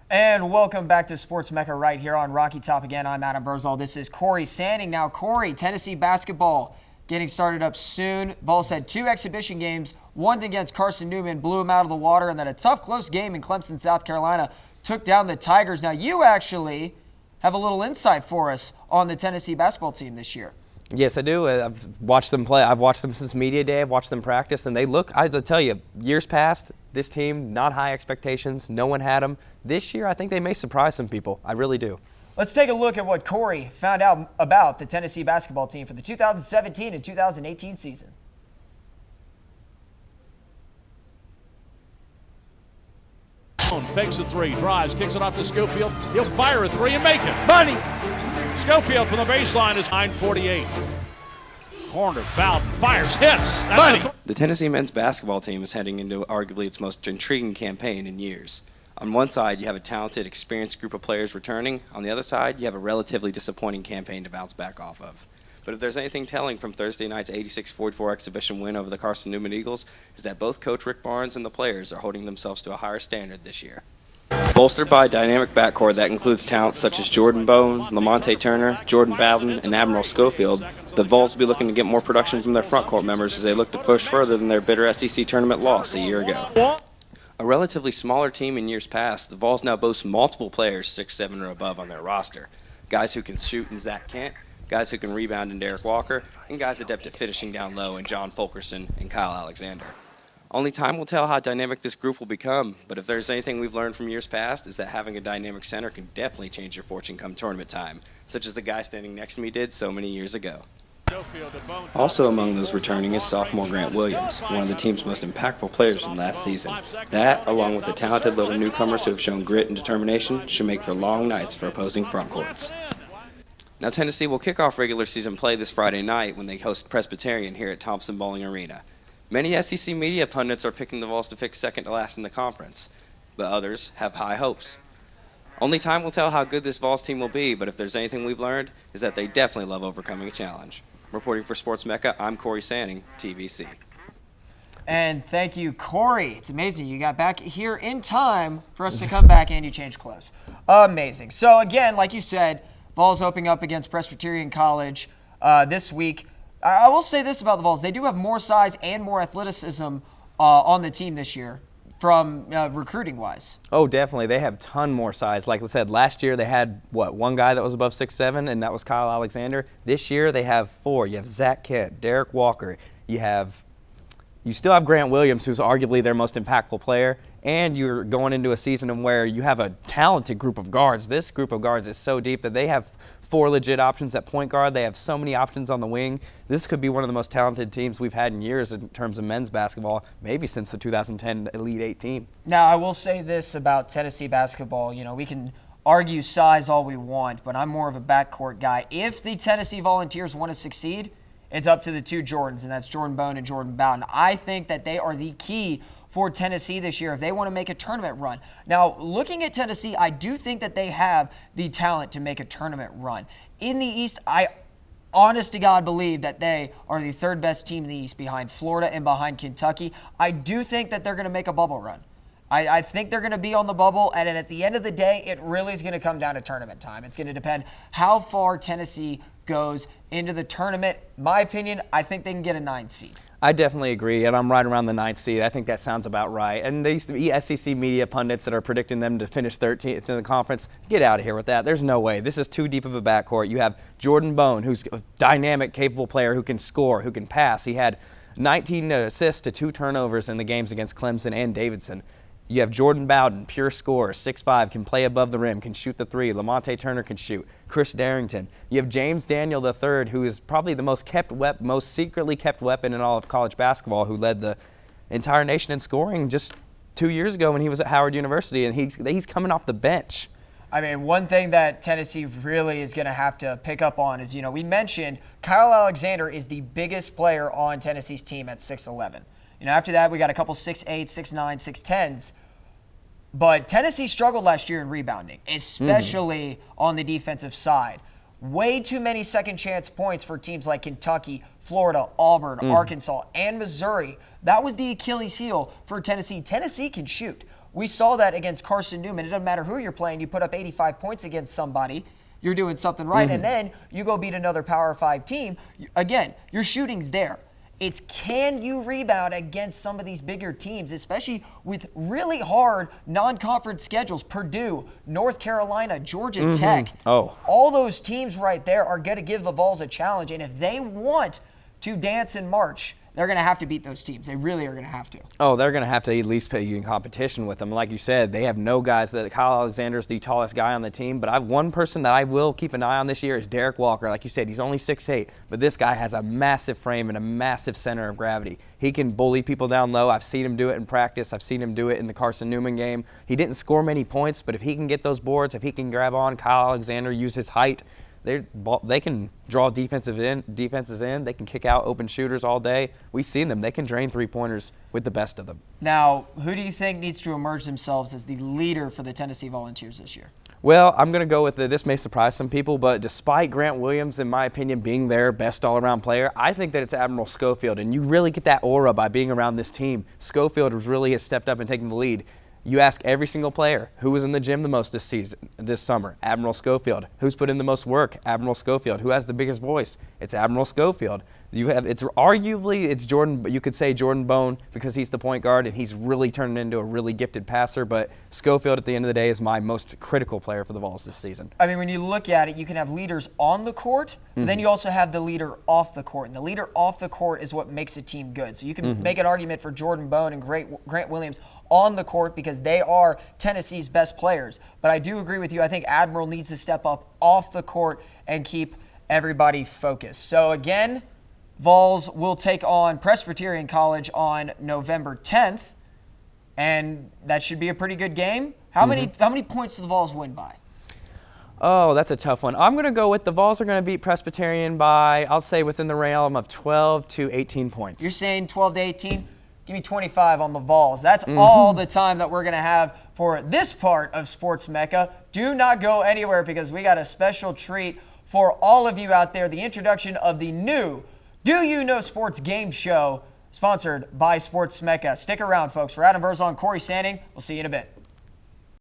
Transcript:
And welcome back to Sports Mecca right here on Rocky Top again. I'm Adam Berzal. This is Cory Sanding. Now, Cory, Tennessee basketball getting started up soon. Vols had 2 exhibition games. One against Carson Newman, blew him out of the water, and then a tough, close game in Clemson, South Carolina, took down the Tigers. Now, you actually have a little insight for us on the Tennessee basketball team this year. Yes, I do. I've watched them play. I've watched them since media day. I've watched them practice, and they look, I'll tell you, years past, this team, not high expectations. No one had them. This year, I think they may surprise some people. I really do. Let's take a look at what Cory found out about the Tennessee basketball team for the 2017 and 2018 season. Fakes a 3, drives, kicks it off to Schofield. He'll fire a 3 and make it. Money! Schofield from the baseline is 9:48. Corner, foul, fires, hits. That's the Tennessee men's basketball team is heading into arguably its most intriguing campaign in years. On one side, you have a talented, experienced group of players returning. On the other side, you have a relatively disappointing campaign to bounce back off of. But if there's anything telling from Thursday night's 86-44 exhibition win over the Carson Newman Eagles, is that both Coach Rick Barnes and the players are holding themselves to a higher standard this year. Bolstered by a dynamic backcourt that includes talents such as Jordan Bone, Lamonte Turner, Jordan Bowden, and Admiral Schofield, the Vols will be looking to get more production from their frontcourt members as they look to push further than their bitter SEC tournament loss a year ago. A relatively smaller team in years past, the Vols now boast multiple players 6'7" or above on their roster. Guys who can shoot in Zach Kent, guys who can rebound in Derek Walker, and guys adept at finishing down low in John Fulkerson and Kyle Alexander. Only time will tell how dynamic this group will become, but if there's anything we've learned from years past, is that having a dynamic center can definitely change your fortune come tournament time, such as the guy standing next to me did so many years ago. Also among those returning is sophomore Grant Williams, one of the team's most impactful players from last season. That, along with the talented little newcomers who have shown grit and determination, should make for long nights for opposing frontcourts. Now Tennessee will kick off regular season play this Friday night when they host Presbyterian here at Thompson-Boiling Arena. Many SEC media pundits are picking the Vols to fix second to last in the conference, but others have high hopes. Only time will tell how good this Vols team will be, but if there's anything we've learned, is that they definitely love overcoming a challenge. Reporting for Sports Mecca, I'm Cory Sanding, TVC. And thank you, Cory. It's amazing you got back here in time for us to come back and you changed clothes. Amazing. So again, like you said, Vols opening up against Presbyterian College this week. I will say this about the Vols. They do have more size and more athleticism on the team this year from recruiting-wise. Oh, definitely. They have a ton more size. Like I said, last year they had, one guy that was above 6'7", and that was Kyle Alexander. This year they have 4. You have Zach Kent, Derek Walker. You still have Grant Williams, who's arguably their most impactful player, and you're going into a season where you have a talented group of guards. This group of guards is so deep that they have 4 legit options at point guard. They have so many options on the wing. This could be one of the most talented teams we've had in years in terms of men's basketball, maybe since the 2010 Elite 8 team. Now, I will say this about Tennessee basketball. You know, we can argue size all we want, but I'm more of a backcourt guy. If the Tennessee Volunteers want to succeed, it's up to the 2 Jordans, and that's Jordan Bone and Jordan Bowden. I think that they are the key for Tennessee this year if they want to make a tournament run. Now, looking at Tennessee, I do think that they have the talent to make a tournament run. In the East, I honest to God believe that they are the 3rd best team in the East behind Florida and behind Kentucky. I do think that they're going to make a bubble run. I think they're going to be on the bubble, and at the end of the day, it really is going to come down to tournament time. It's going to depend how far Tennessee goes into the tournament. My opinion, I think they can get a 9 seed. I definitely agree, and I'm right around the 9th seed. I think that sounds about right. And these SEC media pundits that are predicting them to finish 13th in the conference, get out of here with that. There's no way. This is too deep of a backcourt. You have Jordan Bone, who's a dynamic, capable player who can score, who can pass. He had 19 assists to 2 turnovers in the games against Clemson and Davidson. You have Jordan Bowden, pure scorer, 6'5", can play above the rim, can shoot the 3. Lamonte Turner can shoot. Chris Darrington. You have James Daniel III, who is probably the most secretly kept weapon in all of college basketball, who led the entire nation in scoring just 2 years ago when he was at Howard University, and he's coming off the bench. I mean, one thing that Tennessee really is going to have to pick up on is, we mentioned Kyle Alexander is the biggest player on Tennessee's team at 6'11". After that, we got a couple 6'8", 6'9", 6'10s. But Tennessee struggled last year in rebounding, especially on the defensive side. Way too many second chance points for teams like Kentucky, Florida, Auburn, Arkansas, and Missouri. That was the Achilles heel for Tennessee. Tennessee can shoot. We saw that against Carson Newman. It doesn't matter who you're playing. You put up 85 points against somebody, you're doing something right. And then you go beat another Power 5 team. Again, your shooting's there. It's can you rebound against some of these bigger teams, especially with really hard non-conference schedules. Purdue, North Carolina, Georgia Tech. All those teams right there are going to give the Vols a challenge. And if they want to dance in March, they're going to have to beat those teams. They really are going to have to. Oh, they're going to have to at least put you in competition with them. Like you said, they have no guys. Kyle Alexander is the tallest guy on the team, but one person that I will keep an eye on this year is Derek Walker. Like you said, he's only 6'8", but this guy has a massive frame and a massive center of gravity. He can bully people down low. I've seen him do it in practice. I've seen him do it in the Carson Newman game. He didn't score many points, but if he can get those boards, if he can grab on Kyle Alexander, use his height, they can draw defenses in. They can kick out open shooters all day. We've seen them. They can drain three-pointers with the best of them. Now, who do you think needs to emerge themselves as the leader for the Tennessee Volunteers this year? Well, I'm going to go with this may surprise some people, but despite Grant Williams, in my opinion, being their best all-around player, I think that it's Admiral Schofield, and you really get that aura by being around this team. Schofield has stepped up and taken the lead. You ask every single player who was in the gym the most this summer. Admiral Schofield. Who's put in the most work? Admiral Schofield. Who has the biggest voice? It's Admiral Schofield. It's Jordan. You could say Jordan Bone because he's the point guard and he's really turned into a really gifted passer. But Schofield, at the end of the day, is my most critical player for the Vols this season. I mean, when you look at it, you can have leaders on the court, but then you also have the leader off the court. And the leader off the court is what makes a team good. So you can make an argument for Jordan Bone and Grant Williams on the court because they are Tennessee's best players. But I do agree with you. I think Admiral needs to step up off the court and keep everybody focused. So again, Vols will take on Presbyterian College on November 10th, and that should be a pretty good game. How many points do the Vols win by? Oh, that's a tough one. I'm going to go with the Vols are going to beat Presbyterian by, I'll say, within the realm of 12 to 18 points. You're saying 12 to 18? Give me 25 on the Vols. That's all the time that we're going to have for this part of Sports Mecca. Do not go anywhere because we got a special treat for all of you out there. The introduction of the new Do You Know Sports game show sponsored by Sports Mecca. Stick around, folks. For Adam Verzon, Cory Sanding, we'll see you in a bit.